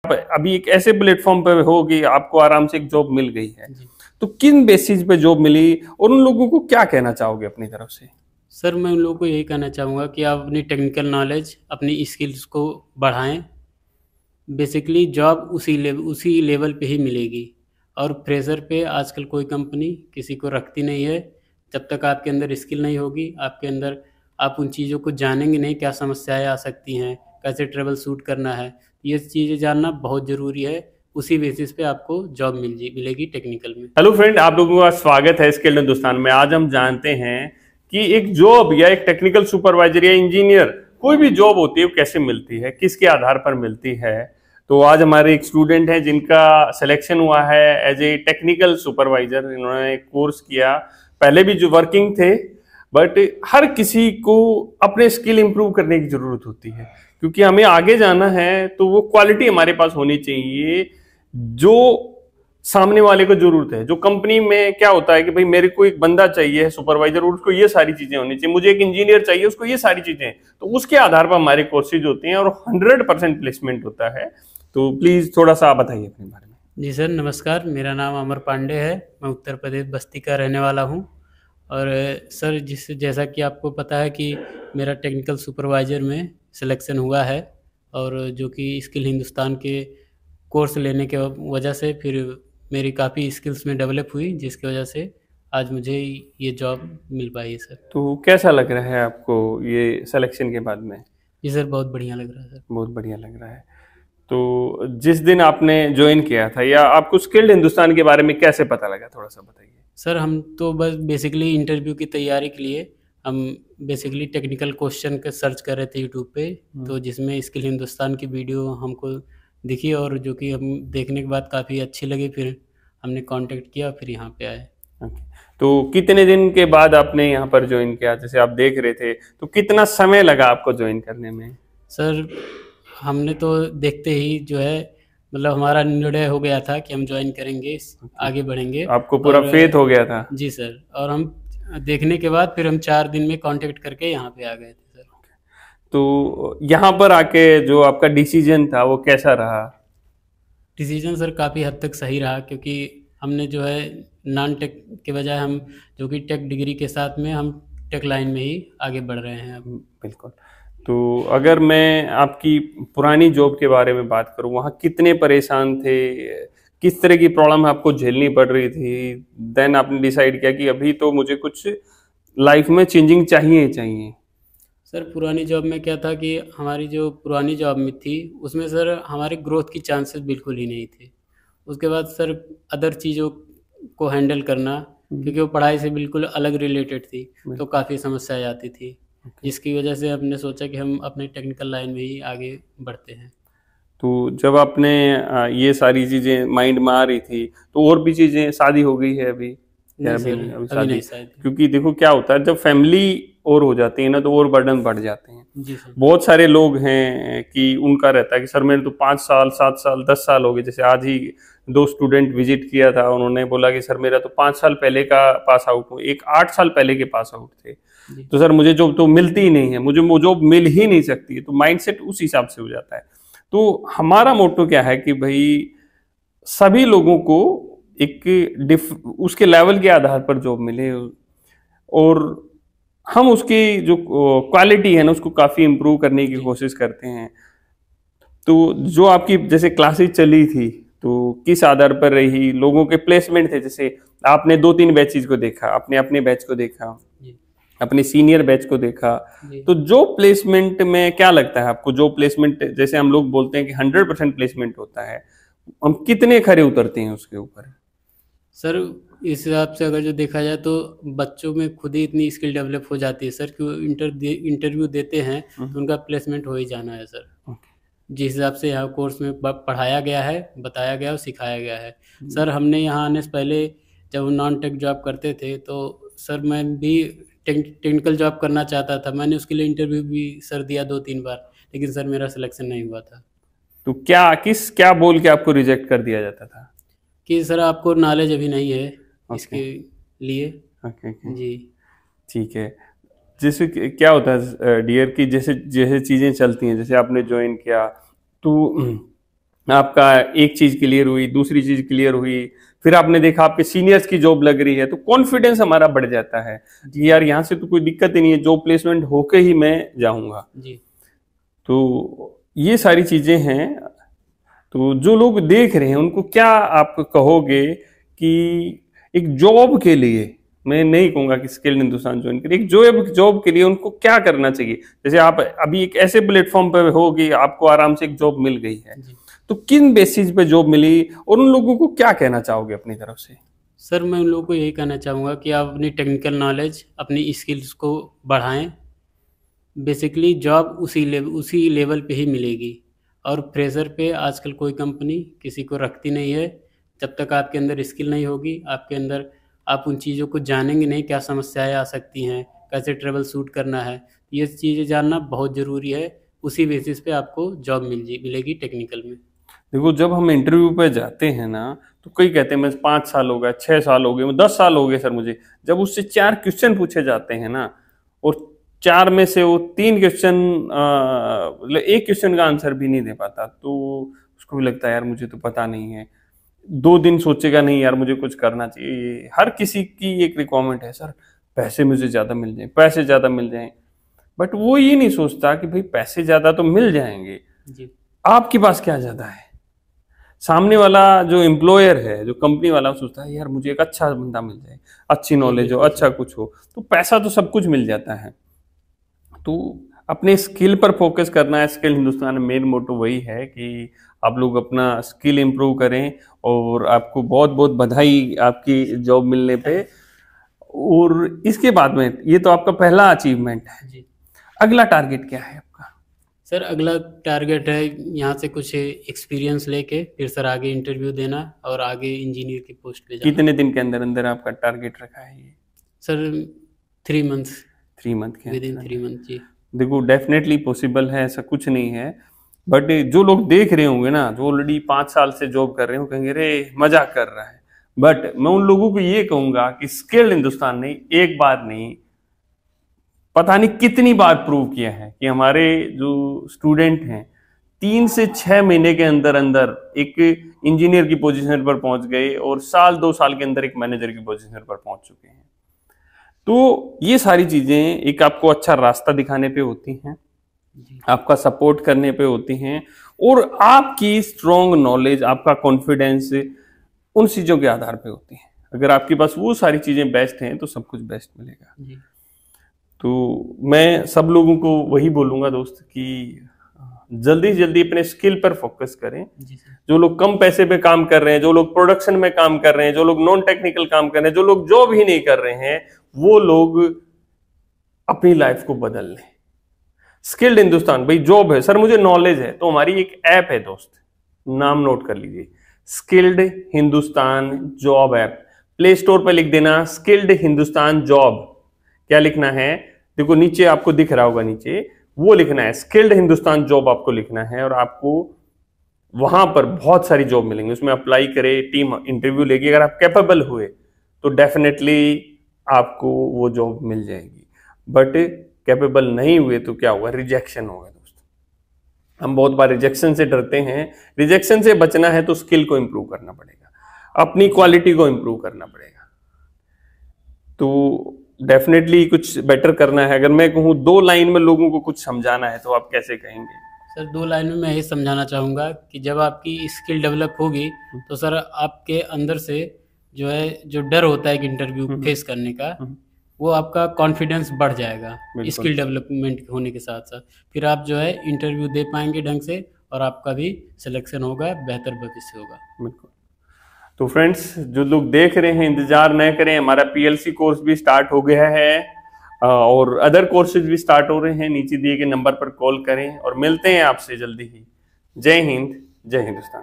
आप अभी एक ऐसे प्लेटफॉर्म पे हो कि आपको आराम से एक जॉब मिल गई है, जी। तो किन बेसिस पे जॉब मिली और उन लोगों को क्या कहना चाहोगे अपनी तरफ से? सर मैं उन लोगों को यही कहना चाहूँगा कि आप अपनी टेक्निकल नॉलेज, अपनी स्किल्स को बढ़ाएँ। बेसिकली जॉब उसी लेवल पे ही मिलेगी और फ्रेशर पे आजकल कोई कंपनी किसी को रखती नहीं है। जब तक आपके अंदर स्किल नहीं होगी, आपके अंदर आप उन चीज़ों को जानेंगे नहीं, क्या समस्याएँ आ सकती हैं, कैसे ट्रबल शूट करना है, ये चीज़ें जानना बहुत ज़रूरी है। उसी बेसिस पे आपको जॉब मिलेगी टेक्निकल में। हेलो फ्रेंड, आप लोगों का स्वागत है स्किल्ड हिंदुस्तान में। आज हम जानते हैं कि एक जॉब या एक टेक्निकल सुपरवाइजर या इंजीनियर, कोई भी जॉब होती है वो कैसे मिलती है, किसके आधार पर मिलती है। तो आज हमारे एक स्टूडेंट हैं जिनका सिलेक्शन हुआ है एज ए टेक्निकल सुपरवाइजर। इन्होंने कोर्स किया, पहले भी जो वर्किंग थे, बट हर किसी को अपने स्किल इंप्रूव करने की जरूरत होती है, क्योंकि हमें आगे जाना है। तो वो क्वालिटी हमारे पास होनी चाहिए जो सामने वाले को जरूरत है। जो कंपनी में क्या होता है कि भाई मेरे को एक बंदा चाहिए सुपरवाइजर, उसको ये सारी चीजें होनी चाहिए, मुझे एक इंजीनियर चाहिए उसको ये सारी चीजें, तो उसके आधार पर हमारे कोर्सेज होते हैं और 100% प्लेसमेंट होता है। तो प्लीज थोड़ा सा आप बताइए अपने बारे में। जी सर, नमस्कार। मेरा नाम अमर पांडे है। मैं उत्तर प्रदेश बस्ती का रहने वाला हूँ। और सर जैसा कि आपको पता है कि मेरा टेक्निकल सुपरवाइज़र में सिलेक्शन हुआ है, और जो कि स्किल हिंदुस्तान के कोर्स लेने के वजह से फिर मेरी काफ़ी स्किल्स में डेवलप हुई, जिसकी वजह से आज मुझे ये जॉब मिल पाई है सर। तो कैसा लग रहा है आपको ये सिलेक्शन के बाद में? जी सर, बहुत बढ़िया लग रहा है सर। बहुत बढ़िया लग रहा है। तो जिस दिन आपने ज्वाइन किया था, या आपको स्किल्ड हिंदुस्तान के बारे में कैसे पता लगा, थोड़ा सा बताइए। सर हम तो बस बेसिकली इंटरव्यू की तैयारी के लिए हम बेसिकली टेक्निकल क्वेश्चन का सर्च कर रहे थे यूट्यूब पे, तो जिसमें स्किल हिंदुस्तान की वीडियो हमको दिखी, और जो कि हम देखने के बाद काफ़ी अच्छी लगी। फिर हमने कांटेक्ट किया, फिर यहाँ पे आए। ओके। तो कितने दिन के बाद आपने यहाँ पर ज्वाइन किया, जैसे आप देख रहे थे, तो कितना समय लगा आपको ज्वाइन करने में? सर हमने तो देखते ही जो है, मतलब हमारा निर्णय हो गया था कि हम ज्वाइन करेंगे, ओके। आगे बढ़ेंगे। आपको पूरा और फेथ हो गया था? जी सर, और हम देखने के बाद फिर हम 4 दिन में कांटेक्ट करके यहाँ पे आ गए थे सर। तो यहाँ पर आके जो आपका डिसीजन था वो कैसा रहा? डिसीजन सर काफ़ी हद तक सही रहा, क्योंकि हमने जो है नॉन टेक के बजाय हम जो कि टेक डिग्री के साथ में हम टेक लाइन में ही आगे बढ़ रहे हैं अब। बिल्कुल। तो अगर मैं आपकी पुरानी जॉब के बारे में बात करूँ, वहाँ कितने परेशान थे, किस तरह की प्रॉब्लम आपको झेलनी पड़ रही थी, देन आपने डिसाइड किया कि अभी तो मुझे कुछ लाइफ में चेंजिंग चाहिए ही चाहिए? सर पुरानी जॉब में क्या था कि हमारी जो पुरानी जॉब में थी, उसमें सर हमारे ग्रोथ की चांसेस बिल्कुल ही नहीं थे। उसके बाद सर अदर चीज़ों को हैंडल करना, क्योंकि वो पढ़ाई से बिल्कुल अलग रिलेटेड थी, तो काफ़ी समस्याएँ आती थी, जिसकी वजह से हमने सोचा कि हम अपने टेक्निकल लाइन में ही आगे बढ़ते हैं। तो जब आपने ये सारी चीजें माइंड में आ रही थी, तो और भी चीजें, शादी हो गई है अभी या नहीं अभी सर, नहीं? अभी अभी शादी? नहीं शायद। क्योंकि देखो क्या होता है, जब फैमिली और हो जाती है ना, तो और बर्डन बढ़ जाते हैं। जी सर। बहुत सारे लोग हैं कि उनका रहता है कि सर मैंने तो 5 साल 7 साल 10 साल हो गए। जैसे आज ही 2 स्टूडेंट विजिट किया था, उन्होंने बोला कि सर मेरा तो 5 साल पहले का पास आउट हूँ, एक 8 साल पहले के पास आउट थे, जी। तो सर मुझे जॉब तो मिलती ही नहीं है, मुझे वो जॉब मिल ही नहीं सकती है। तो माइंडसेट उस हिसाब से हो जाता है। तो हमारा मोटो क्या है कि भाई सभी लोगों को एक उसके लेवल के आधार पर जॉब मिले, और हम उसकी जो क्वालिटी है ना उसको काफी इम्प्रूव करने की जी। कोशिश करते हैं। तो जो आपकी जैसे क्लासेस चली थी, तो किस आधार पर रही, लोगों के प्लेसमेंट थे, जैसे आपने 2-3 बैचेज को देखा, आपने अपने बैच को देखा, जी। अपने सीनियर बैच को देखा, जी। तो जो प्लेसमेंट में क्या लगता है आपको, जो प्लेसमेंट जैसे हम लोग बोलते हैं कि 100% प्लेसमेंट होता है, हम कितने खरे उतरते हैं उसके ऊपर? सर इस हिसाब से अगर जो देखा जाए, तो बच्चों में खुद ही इतनी स्किल डेवलप हो जाती है सर कि वो इंटरव्यू देते हैं तो उनका प्लेसमेंट हो ही जाना है सर। ओके। जिस हिसाब से यहाँ कोर्स में पढ़ाया गया है, बताया गया और सिखाया गया है। सर हमने यहाँ आने से पहले जब हम नॉन टेक जॉब करते थे, तो सर मैं भी टेक्निकल जॉब करना चाहता था। मैंने उसके लिए इंटरव्यू भी सर दिया 2-3 बार, लेकिन सर मेरा सिलेक्शन नहीं हुआ था। तो क्या बोल के आपको रिजेक्ट कर दिया जाता था? कि सर आपको नॉलेज अभी नहीं है ओके। इसके लिए। ओके। ओके। जी। ठीक है। जैसे क्या होता है डियर, की जैसे जैसे चीजें चलती हैं, जैसे आपने ज्वाइन किया, तो आपका एक चीज क्लियर हुई, दूसरी चीज क्लियर हुई, फिर आपने देखा आपके सीनियर्स की जॉब लग रही है, तो कॉन्फिडेंस हमारा बढ़ जाता है कि यार यहाँ से तो कोई दिक्कत ही नहीं है, जॉब प्लेसमेंट होके ही मैं जाऊंगा। जी तो ये सारी चीजें हैं। तो जो लोग देख रहे हैं उनको क्या आप कहोगे कि एक जॉब के लिए, मैं नहीं कहूंगा कि स्किल्ड हिंदुस्तान ज्वाइन करिए, एक जॉब के लिए उनको क्या करना चाहिए? जैसे आप अभी एक ऐसे प्लेटफॉर्म पे हो कि आपको आराम से एक जॉब मिल गई है, जी तो किन बेसिस पे जॉब मिली और उन लोगों को क्या कहना चाहोगे अपनी तरफ से? सर, मैं उन लोगों को यही कहना चाहूँगा कि आप अपनी टेक्निकल नॉलेज, अपनी स्किल्स को बढ़ाएं। बेसिकली जॉब उसी लेवल पे ही मिलेगी। और फ्रेशर पे आजकल कोई कंपनी किसी को रखती नहीं है जब तक आपके अंदर स्किल नहीं होगी। आपके अंदर आप उन चीज़ों को जानेंगे नहीं, क्या समस्याएं आ सकती हैं, कैसे ट्रेबल शूट करना है, ये चीज़ें जानना बहुत ज़रूरी है। उसी बेसिस पे आपको जॉब मिलेगी टेक्निकल में। देखो, जब हम इंटरव्यू पे जाते हैं ना, तो कई कहते हैं मैं 5 साल हो गया, 6 साल हो गए, 10 साल हो गए सर मुझे। जब उससे 4 क्वेश्चन पूछे जाते हैं ना, और 4 में से वो 3 क्वेश्चन, मतलब एक क्वेश्चन का आंसर भी नहीं दे पाता, तो उसको भी लगता है यार मुझे तो पता नहीं है। 2 दिन सोचेगा, नहीं यार मुझे कुछ करना चाहिए। हर किसी की एक रिक्वायरमेंट है, सर पैसे मुझे ज्यादा मिल जाए, पैसे ज्यादा मिल जाए। बट वो ये नहीं सोचता कि भाई पैसे ज्यादा तो मिल जाएंगे, जी आपके पास क्या ज्यादा है। सामने वाला जो एम्प्लॉयर है, जो कंपनी वाला, वो सोचता है यार मुझे एक अच्छा बंदा मिल जाए, अच्छी जी नॉलेज हो, बिल्कुल अच्छा सर। कुछ हो, तो पैसा तो सब कुछ मिल जाता है। तो अपने स्किल पर फोकस करना है। स्किल हिंदुस्तान में मेन मोटो वही है कि आप लोग अपना स्किल इंप्रूव करें, और आपको बहुत बहुत बधाई आपकी जॉब मिलने पे। और इसके बाद में, ये तो आपका पहला अचीवमेंट है, जी अगला टारगेट क्या है आपका? सर, अगला टारगेट है यहाँ से कुछ एक्सपीरियंस लेके फिर सर आगे इंटरव्यू देना और आगे इंजीनियर की पोस्ट पे जाना। कितने दिन के अंदर अंदर आपका टारगेट रखा है ये? सर 3 मंथ्स, 3 मंथ के विद इन अंदर 3 मंथ। जी देखो, डेफिनेटली पॉसिबल है, ऐसा कुछ नहीं है। बट जो लोग देख रहे होंगे ना, जो ऑलरेडी 5 साल से जॉब कर रहे हो, कहेंगे रे मजाक कर रहा है। बट मैं उन लोगों को ये कहूंगा कि स्किल्ड हिंदुस्तान ने एक बार नहीं, पता नहीं कितनी बार प्रूव किया है कि हमारे जो स्टूडेंट हैं 3 से 6 महीने के अंदर अंदर एक इंजीनियर की पोजीशन पर पहुंच गए, और साल 2 साल के अंदर एक मैनेजर की पोजीशन पर पहुंच चुके हैं। तो ये सारी चीजें एक आपको अच्छा रास्ता दिखाने पे होती हैं, जी आपका सपोर्ट करने पे होती हैं, और आपकी स्ट्रॉन्ग नॉलेज, आपका कॉन्फिडेंस उन चीजों के आधार पे होती है। अगर आपके पास वो सारी चीजें बेस्ट हैं तो सब कुछ बेस्ट मिलेगा। जी तो मैं सब लोगों को वही बोलूंगा दोस्त कि जल्दी से जल्दी अपने स्किल पर फोकस करें। जी सर। जो लोग कम पैसे पे काम कर रहे हैं, जो लोग प्रोडक्शन में काम कर रहे हैं, जो लोग नॉन टेक्निकल काम कर रहे हैं, जो लोग जॉब ही नहीं कर रहे हैं, वो लोग अपनी लाइफ को बदल लें। स्किल्ड हिंदुस्तान, भाई जॉब है सर, मुझे नॉलेज है, तो हमारी एक ऐप है दोस्त, नाम नोट कर लीजिए, skilled Hindustan job app. Play store पर लिख देना स्किल्ड हिंदुस्तान जॉब। क्या लिखना है? देखो नीचे आपको दिख रहा होगा, नीचे वो लिखना है स्किल्ड हिंदुस्तान जॉब, आपको लिखना है, और आपको वहां पर बहुत सारी जॉब मिलेंगी, उसमें अप्लाई करें, टीम इंटरव्यू लेगी। अगर आप कैपेबल हुए तो डेफिनेटली आपको वो जॉब मिल जाएगी। बट कैपेबल नहीं हुए तो क्या होगा? रिजेक्शन होगा दोस्त। हम बहुत बार रिजेक्शन से डरते हैं। रिजेक्शन से बचना है तो स्किल को इंप्रूव करना पड़ेगा, अपनी क्वालिटी को इंप्रूव करना पड़ेगा। तो डेफिनेटली कुछ बेटर करना है। अगर मैं कहूँ 2 लाइन में लोगों को कुछ समझाना है, तो आप कैसे कहेंगे? सर 2 लाइन में मैं यही समझाना चाहूँगा कि जब आपकी स्किल डेवलप होगी तो सर आपके अंदर से जो है, जो डर होता है कि इंटरव्यू फेस करने का, वो आपका कॉन्फिडेंस बढ़ जाएगा बिल्कुल। स्किल डेवलपमेंट होने के साथ साथ। फिर आप जो है इंटरव्यू दे पाएंगे ढंग से, और आपका भी सिलेक्शन होगा, बेहतर भविष्य होगा। बिल्कुल। तो फ्रेंड्स, जो लोग देख रहे हैं इंतजार न करें, हमारा पीएलसी कोर्स भी स्टार्ट हो गया है, और अदर कोर्सेज भी स्टार्ट हो रहे हैं। नीचे दिए गए नंबर पर कॉल करें, और मिलते हैं आपसे जल्दी ही। जय हिंद, जय हिंदुस्तान।